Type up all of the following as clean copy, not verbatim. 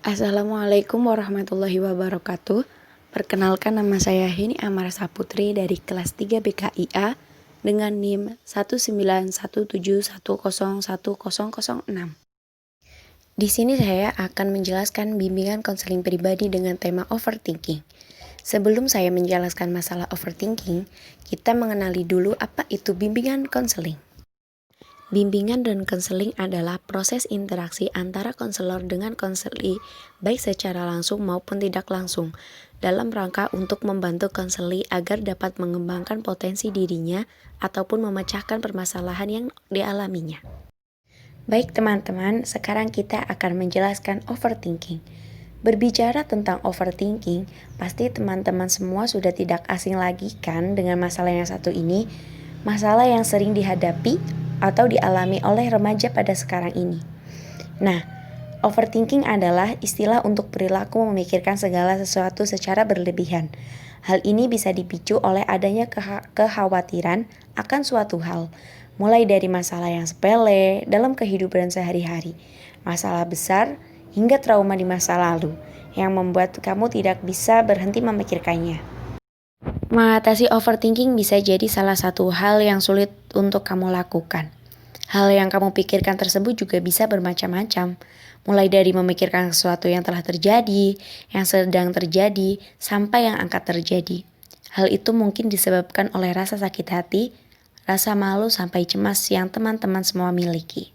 Assalamualaikum warahmatullahi wabarakatuh. Perkenalkan, nama saya Heni Amara Saputri dari kelas 3 BKIA dengan NIM 19171010006. Di sini saya akan menjelaskan bimbingan konseling pribadi dengan tema overthinking. Sebelum saya menjelaskan masalah overthinking, kita mengenali dulu apa itu bimbingan konseling. Bimbingan dan konseling adalah proses interaksi antara konselor dengan konseli, baik secara langsung maupun tidak langsung, dalam rangka untuk membantu konseli agar dapat mengembangkan potensi dirinya ataupun memecahkan permasalahan yang dialaminya. Baik teman-teman, sekarang kita akan menjelaskan overthinking. Berbicara tentang overthinking, pasti teman-teman semua sudah tidak asing lagi kan dengan masalah yang satu ini, masalah yang sering dihadapi atau dialami oleh remaja pada sekarang ini. Nah, overthinking adalah istilah untuk perilaku memikirkan segala sesuatu secara berlebihan. Hal ini bisa dipicu oleh adanya kekhawatiran akan suatu hal, mulai dari masalah yang sepele dalam kehidupan sehari-hari, masalah besar, hingga trauma di masa lalu, yang membuat kamu tidak bisa berhenti memikirkannya. Mengatasi overthinking bisa jadi salah satu hal yang sulit untuk kamu lakukan. Hal yang kamu pikirkan tersebut juga bisa bermacam-macam, mulai dari memikirkan sesuatu yang telah terjadi, yang sedang terjadi, sampai yang akan terjadi. Hal itu mungkin disebabkan oleh rasa sakit hati, rasa malu, sampai cemas yang teman-teman semua miliki.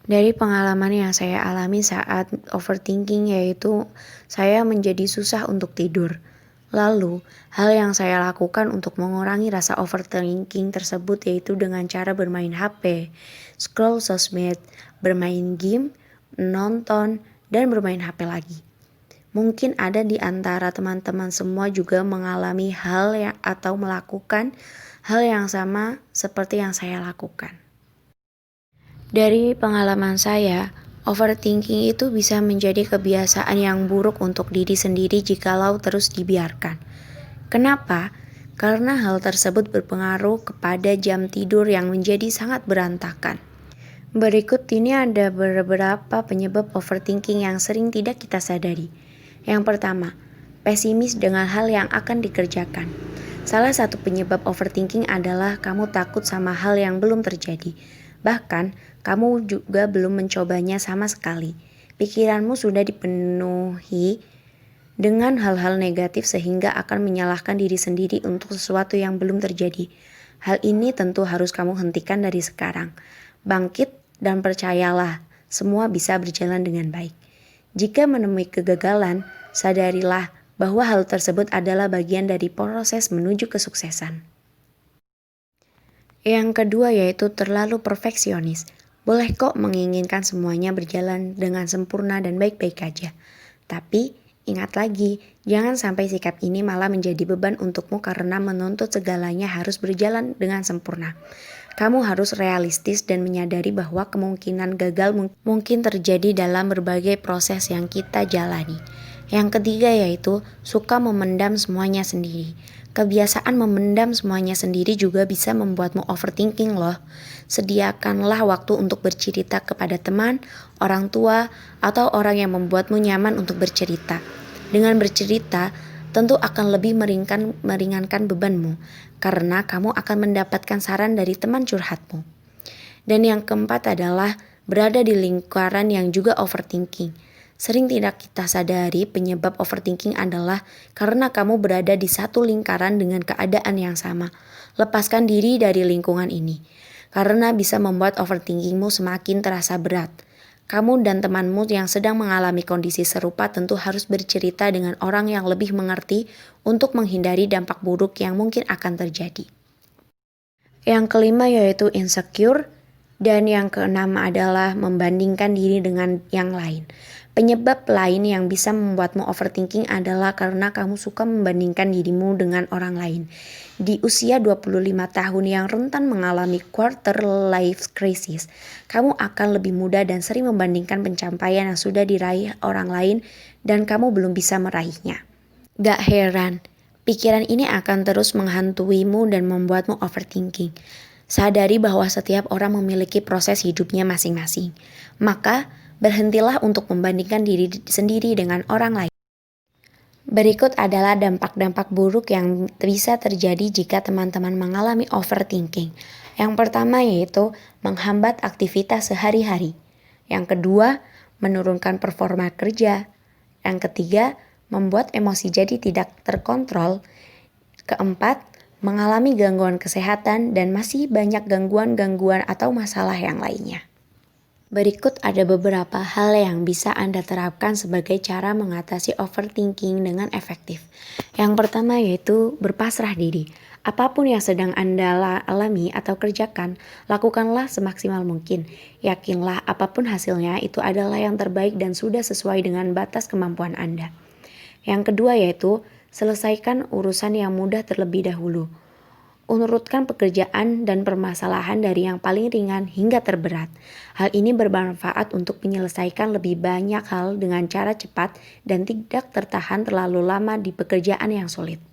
Dari pengalaman yang saya alami saat overthinking, yaitu saya menjadi susah untuk tidur. Lalu, hal yang saya lakukan untuk mengurangi rasa overthinking tersebut yaitu dengan cara bermain HP, scroll sosmed, bermain game, nonton, dan bermain HP lagi. Mungkin ada di antara teman-teman semua juga mengalami hal yang atau melakukan hal yang sama seperti yang saya lakukan. Dari pengalaman saya, overthinking itu bisa menjadi kebiasaan yang buruk untuk diri sendiri jikalau terus dibiarkan. Kenapa? Karena hal tersebut berpengaruh kepada jam tidur yang menjadi sangat berantakan. Berikut ini ada beberapa penyebab overthinking yang sering tidak kita sadari. Yang pertama, pesimis dengan hal yang akan dikerjakan. Salah satu penyebab overthinking adalah kamu takut sama hal yang belum terjadi. Bahkan, kamu juga belum mencobanya sama sekali. Pikiranmu sudah dipenuhi dengan hal-hal negatif sehingga akan menyalahkan diri sendiri untuk sesuatu yang belum terjadi. Hal ini tentu harus kamu hentikan dari sekarang. Bangkit dan percayalah, semua bisa berjalan dengan baik. Jika menemui kegagalan, sadarilah bahwa hal tersebut adalah bagian dari proses menuju kesuksesan. Yang kedua yaitu terlalu perfeksionis. Boleh kok menginginkan semuanya berjalan dengan sempurna dan baik-baik aja. Tapi ingat lagi, jangan sampai sikap ini malah menjadi beban untukmu karena menuntut segalanya harus berjalan dengan sempurna. Kamu harus realistis dan menyadari bahwa kemungkinan gagal mungkin terjadi dalam berbagai proses yang kita jalani. Yang ketiga yaitu suka memendam semuanya sendiri. Kebiasaan memendam semuanya sendiri juga bisa membuatmu overthinking loh. Sediakanlah waktu untuk bercerita kepada teman, orang tua, atau orang yang membuatmu nyaman untuk bercerita. Dengan bercerita, tentu akan lebih meringankan bebanmu, karena kamu akan mendapatkan saran dari teman curhatmu. Dan yang keempat adalah berada di lingkaran yang juga overthinking. Sering tidak kita sadari penyebab overthinking adalah karena kamu berada di satu lingkaran dengan keadaan yang sama. Lepaskan diri dari lingkungan ini, karena bisa membuat overthinkingmu semakin terasa berat. Kamu dan temanmu yang sedang mengalami kondisi serupa tentu harus bercerita dengan orang yang lebih mengerti untuk menghindari dampak buruk yang mungkin akan terjadi. Yang kelima yaitu insecure, dan yang keenam adalah membandingkan diri dengan yang lain. Penyebab lain yang bisa membuatmu overthinking adalah karena kamu suka membandingkan dirimu dengan orang lain. Di usia 25 tahun yang rentan mengalami quarter life crisis, kamu akan lebih mudah dan sering membandingkan pencapaian yang sudah diraih orang lain dan kamu belum bisa meraihnya. Gak heran, pikiran ini akan terus menghantuimu dan membuatmu overthinking. Sadari bahwa setiap orang memiliki proses hidupnya masing-masing. Maka, Berhentilah untuk membandingkan diri sendiri dengan orang lain. Berikut adalah dampak-dampak buruk yang bisa terjadi jika teman-teman mengalami overthinking. Yang pertama yaitu menghambat aktivitas sehari-hari. Yang kedua, menurunkan performa kerja. Yang ketiga, membuat emosi jadi tidak terkontrol. Keempat, mengalami gangguan kesehatan dan masih banyak gangguan-gangguan atau masalah yang lainnya. Berikut ada beberapa hal yang bisa Anda terapkan sebagai cara mengatasi overthinking dengan efektif. Yang pertama yaitu berpasrah diri. Apapun yang sedang Anda alami atau kerjakan, lakukanlah semaksimal mungkin. Yakinlah apapun hasilnya itu adalah yang terbaik dan sudah sesuai dengan batas kemampuan Anda. Yang kedua yaitu selesaikan urusan yang mudah terlebih dahulu. Urutkan pekerjaan dan permasalahan dari yang paling ringan hingga terberat. Hal ini bermanfaat untuk menyelesaikan lebih banyak hal dengan cara cepat dan tidak tertahan terlalu lama di pekerjaan yang sulit.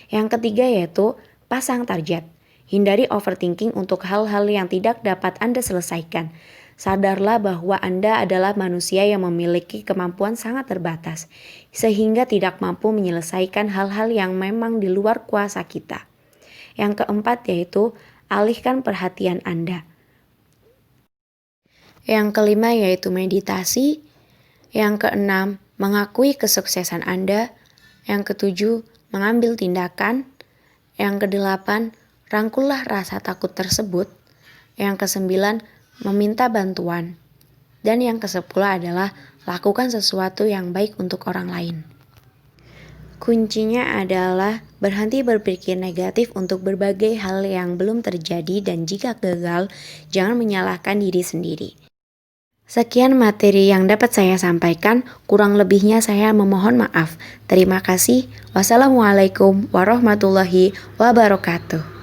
Yang ketiga yaitu pasang target. Hindari overthinking untuk hal-hal yang tidak dapat Anda selesaikan. Sadarlah bahwa Anda adalah manusia yang memiliki kemampuan sangat terbatas, sehingga tidak mampu menyelesaikan hal-hal yang memang di luar kuasa kita. Yang keempat yaitu alihkan perhatian Anda. Yang kelima yaitu meditasi. Yang keenam, mengakui kesuksesan Anda. Yang ketujuh, mengambil tindakan. Yang kedelapan, rangkullah rasa takut tersebut. Yang kesembilan, meminta bantuan. Dan yang kesepuluh adalah lakukan sesuatu yang baik untuk orang lain. Kuncinya adalah berhenti berpikir negatif untuk berbagai hal yang belum terjadi dan jika gagal, jangan menyalahkan diri sendiri. Sekian materi yang dapat saya sampaikan, kurang lebihnya saya memohon maaf. Terima kasih. Wassalamualaikum warahmatullahi wabarakatuh.